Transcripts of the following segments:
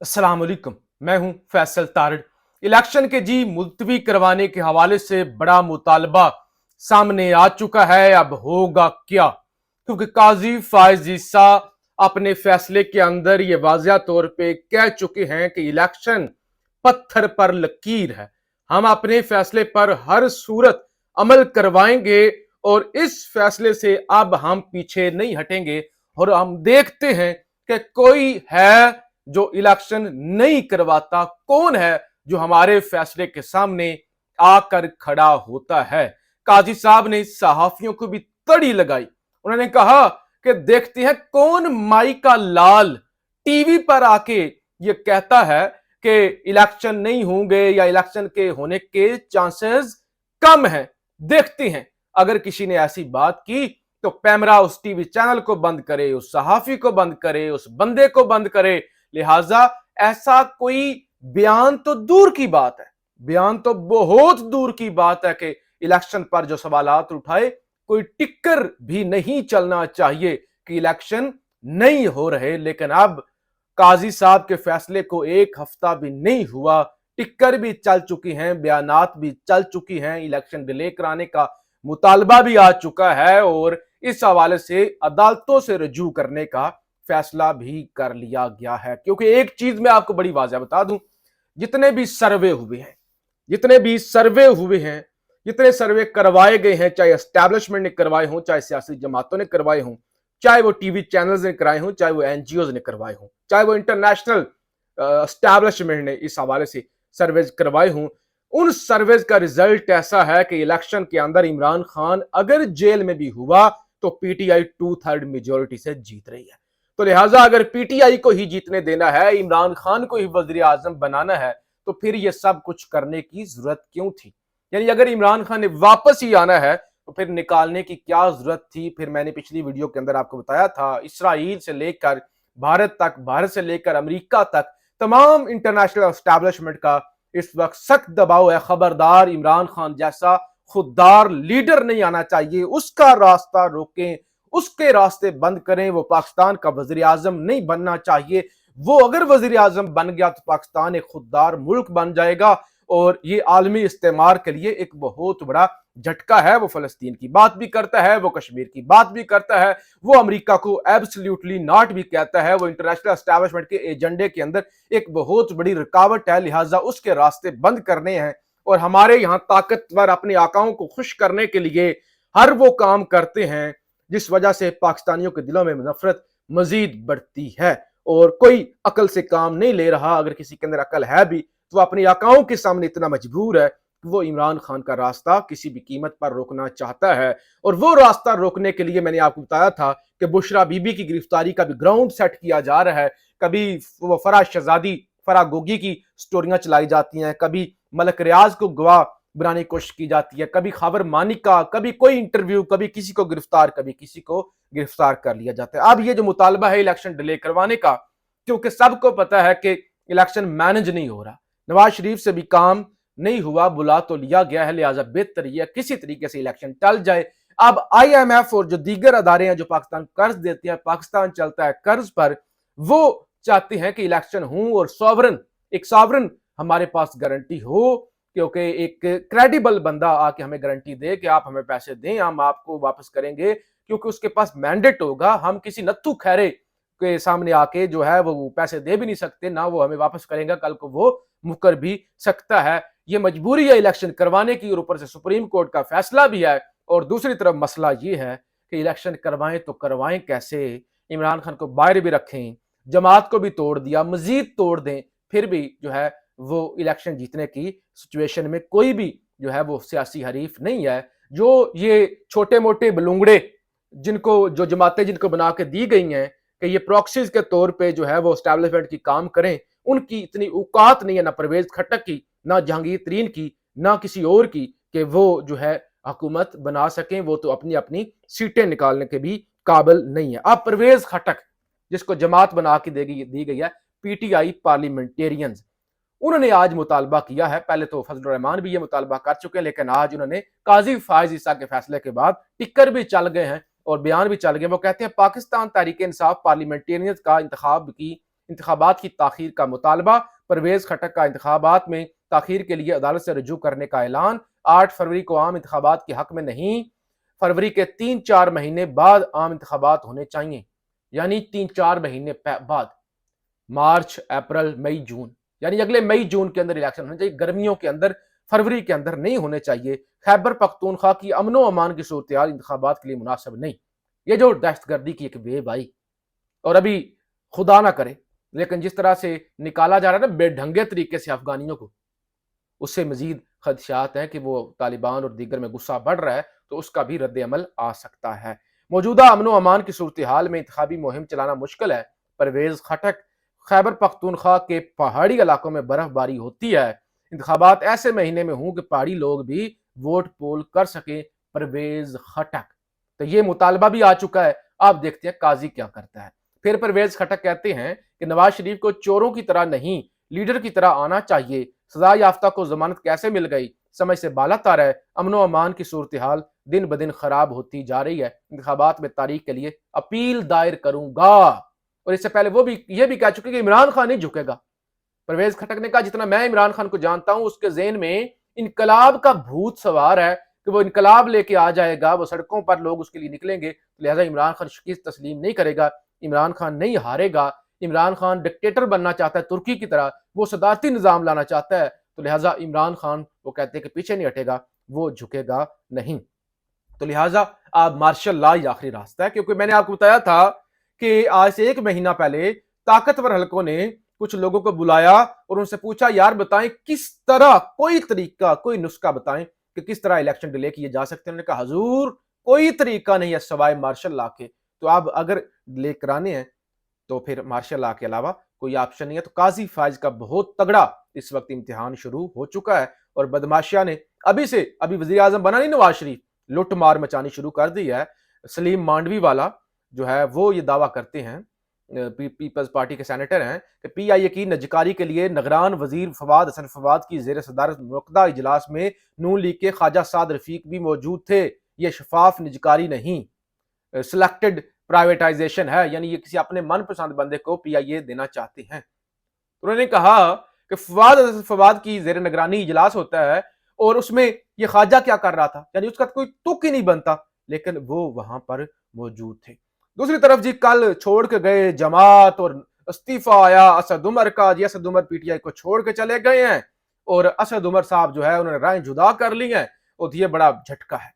अस्सलाम वालेकुम। मैं हूं फैसल तारड़। इलेक्शन के जी मुलतवी करवाने के हवाले से बड़ा मुतालबा सामने आ चुका है। अब होगा क्या? क्योंकि काजी फायज ईसा अपने फैसले के अंदर ये वाज़िया तौर पे कह चुके हैं कि इलेक्शन पत्थर पर लकीर है। हम अपने फैसले पर हर सूरत अमल करवाएंगे और इस फैसले से अब हम पीछे नहीं हटेंगे। और हम देखते हैं कि कोई है जो इलेक्शन नहीं करवाता, कौन है जो हमारे फैसले के सामने आकर खड़ा होता है। काजी साहब ने सहाफियों को भी तड़ी लगाई। उन्होंने कहा कि देखते हैं कौन माई का लाल टीवी पर आके ये कहता है कि इलेक्शन नहीं होंगे या इलेक्शन के होने के चांसेस कम हैं। देखते हैं अगर किसी ने ऐसी बात की तो पैमरा उस टीवी चैनल को बंद करे, उस सहाफी को बंद करे, उस बंदे को बंद करे। लिहाजा ऐसा कोई बयान तो दूर की बात है, बयान तो बहुत दूर की बात है कि इलेक्शन पर जो सवालात उठाए, कोई टिक्कर भी नहीं चलना चाहिए कि इलेक्शन नहीं हो रहे। लेकिन अब काजी साहब के फैसले को एक हफ्ता भी नहीं हुआ, टिक्कर भी चल चुकी हैं, बयानात भी चल चुकी हैं, इलेक्शन डिले कराने का मुतालबा भी आ चुका है और इस हवाले से अदालतों से रजू करने का फैसला भी कर लिया गया है। क्योंकि एक चीज मैं आपको बड़ी वाज़ेह बता दूं, जितने भी सर्वे हुए हैं, जितने भी सर्वे हुए हैं, जितने सर्वे करवाए गए हैं, चाहे एस्टैब्लिशमेंट ने करवाए हों, चाहे सियासी जमातों ने करवाए हों, चाहे वो टीवी चैनल्स ने कराए हों, चाहे वो एनजीओ ने करवाए हों, चाहे वो इंटरनेशनल एस्टैब्लिशमेंट ने इस हवाले से सर्वेज करवाए हों, उन सर्वेज का रिजल्ट ऐसा है कि इलेक्शन के अंदर इमरान खान अगर जेल में भी हुआ तो पीटीआई 2/3 मेजोरिटी से जीत रही है। तो लिहाजा अगर पीटीआई को ही जीतने देना है, इमरान खान को ही वजीर आजम बनाना है, तो फिर ये सब कुछ करने की जरूरत क्यों थी? यानी अगर इमरान खान ने वापस ही आना है तो फिर निकालने की क्या जरूरत थी? फिर मैंने पिछली वीडियो के अंदर आपको बताया था, इसराइल से लेकर भारत तक, भारत से लेकर अमेरिका तक तमाम इंटरनेशनल एस्टैब्लिशमेंट का इस वक्त सख्त दबाव है। खबरदार, इमरान खान जैसा खुददार लीडर नहीं आना चाहिए, उसका रास्ता रोकें, उसके रास्ते बंद करें। वो पाकिस्तान का वजीर आजम नहीं बनना चाहिए। वो अगर वजीर आजम बन गया तो पाकिस्तान एक खुददार मुल्क बन जाएगा और ये आलमी इस्तेमार के लिए एक बहुत बड़ा झटका है। वो फलस्तीन की बात भी करता है, वो कश्मीर की बात भी करता है, वो अमेरिका को एब्सोल्युटली नॉट भी कहता है, वो इंटरनेशनल एस्टैब्लिशमेंट के एजेंडे के अंदर एक बहुत बड़ी रुकावट है। लिहाजा उसके रास्ते बंद करने हैं और हमारे यहाँ ताकतवर अपने आकाओं को खुश करने के लिए हर वो काम करते हैं जिस वजह से पाकिस्तानियों के दिलों में नफरत मजीद बढ़ती है और कोई अकल से काम नहीं ले रहा। अगर किसी के अंदर अकल है भी तो अपने आकाओं के सामने इतना मजबूर है कि वो इमरान खान का रास्ता किसी भी कीमत पर रोकना चाहता है। और वो रास्ता रोकने के लिए मैंने आपको बताया था कि बुशरा बीबी की गिरफ्तारी का भी ग्राउंड सेट किया जा रहा है। कभी वो फराह शहजादी, फराह गोगी की स्टोरियां चलाई जाती हैं, कभी मलक रियाज को गवाह बनाने की कोशिश की जाती है, कभी खबर मानी का, कभी कोई इंटरव्यू, कभी किसी को गिरफ्तार, कभी किसी को गिरफ्तार कर लिया जाता है। अब ये जो मुतालबा है इलेक्शन डिले करवाने का, क्योंकि सबको पता है कि इलेक्शन मैनेज नहीं हो रहा, नवाज शरीफ से भी काम नहीं हुआ, बुला तो लिया गया है, लिहाजा बेहतर यह किसी तरीके से इलेक्शन टल जाए। अब IMF और जो दीगर अदारे हैं जो पाकिस्तान कर्ज देते हैं, पाकिस्तान चलता है कर्ज पर, वो चाहते हैं कि इलेक्शन हो और सॉवरन हमारे पास गारंटी हो, क्योंकि एक क्रेडिबल बंदा आके हमें गारंटी दे कि आप हमें पैसे दें, हम आपको वापस करेंगे, क्योंकि उसके पास मैंडेट होगा। हम किसी नत्थू खैरे के सामने आके जो है वो पैसे दे भी नहीं सकते, ना वो हमें वापस करेगा, कल को वो मुकर भी सकता है। ये मजबूरी है इलेक्शन करवाने की और ऊपर से सुप्रीम कोर्ट का फैसला भी है। और दूसरी तरफ मसला ये है कि इलेक्शन करवाएं तो करवाएं कैसे? इमरान खान को बाहर भी रखें, जमात को भी तोड़ दिया, मजीद तोड़ दें, फिर भी जो है वो इलेक्शन जीतने की सिचुएशन में कोई भी जो है वो सियासी हरीफ नहीं है। जो ये छोटे मोटे बलूंगड़े जिनको, जो जमातें जिनको बना के दी गई हैं कि ये प्रॉक्सीज के तौर पे जो है वो एस्टैब्लिशमेंट की काम करें, उनकी इतनी औकात नहीं है, ना परवेज खट्टक की, ना जहांगीर तरीन की, ना किसी और की, कि वो जो है हुकूमत बना सकें। वो तो अपनी अपनी सीटें निकालने के भी काबिल नहीं है। अब परवेज खट्टक जिसको जमात बना के दी गई है, PTI पार्लियामेंटेरियंस, उन्होंने आज मुतालबा किया है। पहले तो फजल रहमान भी ये मुतालबा कर चुके हैं, लेकिन आज उन्होंने काजी फायज ईसा के फैसले के बाद टिक्कर भी चल गए हैं और बयान भी चल गए। वो कहते हैं पाकिस्तान तहरीक इंसाफ पार्लियामेंटेरियंस का इंतखाब की इंतखाबात की ताखीर का मुतालबा। परवेज खटक का इंतखाबात में ताखीर के लिए अदालत से रजू करने का ऐलान। 8 फरवरी को आम इंतखाबात के हक में नहीं, फरवरी के 3-4 महीने बाद आम इंतखाबात होने चाहिए, यानी 3-4 महीने बाद, मार्च, अप्रैल, मई, जून, यानी अगले मई जून के अंदर इलेक्शन होने चाहिए, गर्मियों के अंदर, फरवरी के अंदर नहीं होने चाहिए। खैबर पख्तूनख्वा की अमनो अमान की सूरत हाल इंतखाबात के लिए मुनासिब नहीं। ये जो दहशतगर्दी की एक वेव आई, और अभी खुदा ना करे लेकिन जिस तरह से निकाला जा रहा है ना बेढंगे तरीके से अफगानियों को, उससे मजीद खदशात हैं कि वो तालिबान और दीगर में गुस्सा बढ़ रहा है तो उसका भी रद्द अमल आ सकता है। मौजूदा अमन अमान की सूरत हाल में इंतखाबी मुहिम चलाना मुश्किल है। परवेज खटक, खैबर पख्तूनख्वा के पहाड़ी इलाकों में बर्फबारी होती है, इंतखाबात ऐसे महीने में हों कि पहाड़ी लोग भी वोट पोल कर सकें। परवेज खटक, तो ये मुतालबा भी आ चुका है। आप देखते हैं काजी क्या करता है। फिर परवेज खटक कहते हैं कि नवाज शरीफ को चोरों की तरह नहीं, लीडर की तरह आना चाहिए। सजा याफ्ता को जमानत कैसे मिल गई, समझ से बाला तार है। अमनो अमान की सूरत हाल दिन ब दिन खराब होती जा रही है। इंतखाबात में तारीख के लिए अपील दायर करूंगा। और इससे पहले वो भी ये भी कह चुके कि इमरान खान नहीं झुकेगा। परवेज खटक ने कहा जितना मैं इमरान खान को जानता हूं उसके ज़हन में इनकलाब का भूत सवार है कि वो इनकलाब लेके आ जाएगा, वो सड़कों पर लोग उसके लिए निकलेंगे, तो लिहाजा इमरान खान शिकस्त तस्लीम नहीं करेगा, इमरान खान नहीं हारेगा। इमरान खान डिक्टेटर बनना चाहता है तुर्की की तरह, वो सदारती निज़ाम लाना चाहता है, तो लिहाजा इमरान खान वो कहते हैं कि पीछे नहीं हटेगा, वो झुकेगा नहीं। तो लिहाजा अब मार्शल लॉ ही आखिरी रास्ता है, क्योंकि मैंने आपको बताया था कि आज से 1 महीना पहले ताकतवर हलकों ने कुछ लोगों को बुलाया और उनसे पूछा यार बताएं किस तरह, कोई तरीका, कोई नुस्खा बताएं कि किस तरह इलेक्शन डिले किए जा सकते हैं। उन्होंने कहा हजूर कोई तरीका नहीं है सवाए मार्शल लॉ के। तो अब अगर डिले कराने हैं तो फिर मार्शल लॉ के अलावा कोई ऑप्शन नहीं है। तो काजी फाइज का बहुत तगड़ा इस वक्त इम्तिहान शुरू हो चुका है और बदमाशिया ने अभी वजीर आजम बना नहीं नवाज शरीफ, लुट मार मचानी शुरू कर दी है। सलीम मांडवी वाला जो है वो ये दावा करते हैं, पीपल्स पार्टी के सेनेटर हैं, कि पीआईए की नजकारी के लिए निगरान वजीर फवाद हसन फवाद की जेर सदारत मुनक्कदा इजलास में नून लीग के ख्वाजा साद रफीक भी मौजूद थे। ये शफाफ निजकारी नहीं, सिलेक्टेड प्राइवेटाइजेशन है, यानी ये किसी अपने मनपसंद बंदे को पीआईए देना चाहते हैं। उन्होंने कहा कि फवाद की जेर निगरानी इजलास होता है और उसमें ये ख्वाजा क्या कर रहा था, यानी उसका कोई तुक ही नहीं बनता, लेकिन वो वहां पर मौजूद थे। दूसरी तरफ जी कल छोड़ के गए जमात और इस्तीफा आया असद उमर का। जी असद उमर पीटीआई को छोड़ के चले गए हैं और असद उमर साहब जो है उन्होंने राय जुदा कर ली है और ये बड़ा झटका है।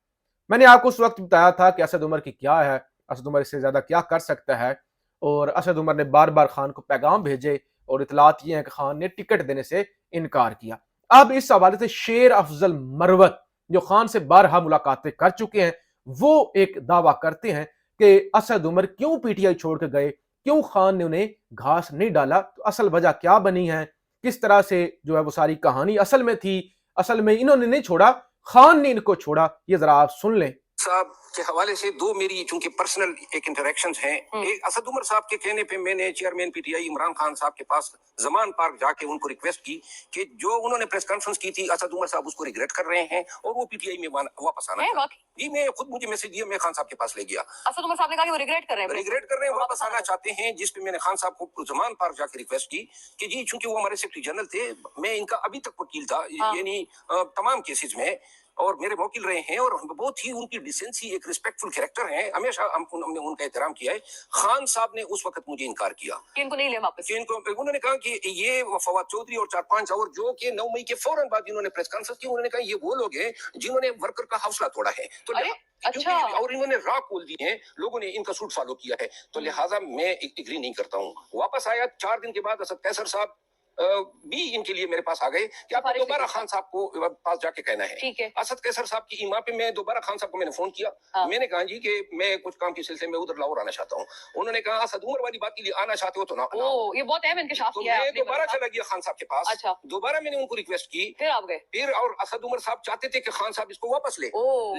मैंने आपको उस वक्त बताया था कि असद उमर की क्या है, असद उमर इससे ज्यादा क्या कर सकता है, और असद उमर ने बार बार खान को पैगाम भेजे और इतलात ये है कि खान ने टिकट देने से इनकार किया। अब इस हवाले से शेर अफजल मरवत जो खान से बारहा मुलाकातें कर चुके हैं, वो एक दावा करते हैं कि असद उमर क्यों पीटीआई छोड़ के गए, क्यों खान ने उन्हें घास नहीं डाला, तो असल वजह क्या बनी है, किस तरह से जो है वो सारी कहानी असल में थी। असल में इन्होंने नहीं छोड़ा, खान ने इनको छोड़ा, ये जरा आप सुन लें। साहब के हवाले से दो मेरी चूंकि पर्सनल एक इंटरेक्शंस हैं। एक असद उमर साहब के कहने पे मैंने चेयरमैन पीटीआई इमरान खान साहब के पास जमान पार्क जाके उनको रिक्वेस्ट की कि जो उन्होंने प्रेस कॉन्फ्रेंस की थी असद उमर साहब उसको रिग्रेट कर रहे हैं और वो पीटीआई में वापस आना है। जी मैं खुद, मुझे मैसेज दिया, मैं खान साहब के पास ले गया। असद उमर साहब ने कहा कि वो रिग्रेट कर रहे हैं, वापस आना चाहते हैं, जिस पे मैंने खान साहब को जमान पार्क जाके रिक्वेस्ट की कि जी चूंकि वो हमारे सेक्रेटरी जनरल थे, मैं इनका अभी तक वकील था यानी तमाम केसेस में, और मेरे वकील रहे हैं और बहुत ही उनकी डिसेंसी, एक रिस्पेक्टफुल कैरेक्टर हैं, हमेशा हमने उनका एहतराम किया है। खान साहब ने उस वक्त मुझे इनकार किया कि इनको नहीं ले वापस, उन्होंने कहा कि ये फवाद चौधरी और 4-5 और जो कि 9 मई के फौरन बाद इन्होंने प्रेस कॉन्फ्रेंस की, उन्होंने कहा ये वो लोग हैं जिन्होंने वर्कर का हौसला तोड़ा है, तो अच्छा, और इन्होंने रॉ खोल दिए हैं, लोगों ने इनका सूट फॉलो किया है, तो लिहाजा मैं एग्री नहीं करता हूँ। वापस आया 4 दिन के बाद असद कैसर साहब भी इनके लिए मेरे पास आ गए कि आप दोबारा खान साहब को पास जाके कहना है। ठीक है। असद कैसर साहब की ईमा पे मैं दोबारा खान साहब को मैंने फोन किया। मैंने कहा जी कि मैं कुछ काम के सिलसिले में उधर लाहौर आना चाहता हूँ। उन्होंने कहा असद उमर वाली बात के लिए आना चाहते हो तो ना। ये बहुत अहम इंकशाफ किया है। मैं दोबारा चला गया खान साहब के पास। अच्छा। दोबारा मैंने उनको रिक्वेस्ट की, फिर आप गए, फिर और असद उमर साहब चाहते थे कि खान साहब इसको वापस ले,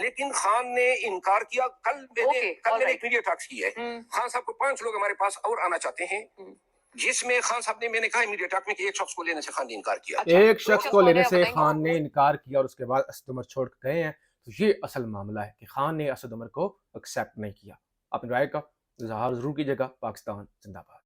लेकिन खान ने इनकार किया। कल मैंने एक मीडिया टॉक्स की है, खान साहब को 5 लोग हमारे पास और आना चाहते हैं, जिसमें खान साहब ने, मैंने कहा इमीडिएट में कि एक शख्स को लेने से खान ने इनकार किया। एक शख्स को लेने से खान ने इनकार किया और उसके बाद असद उमर छोड़ के गए हैं। तो ये असल मामला है कि खान ने असद उमर को एक्सेप्ट नहीं किया। अपनी राय का इजहार जरूर कीजिएगा। पाकिस्तान जिंदाबाद।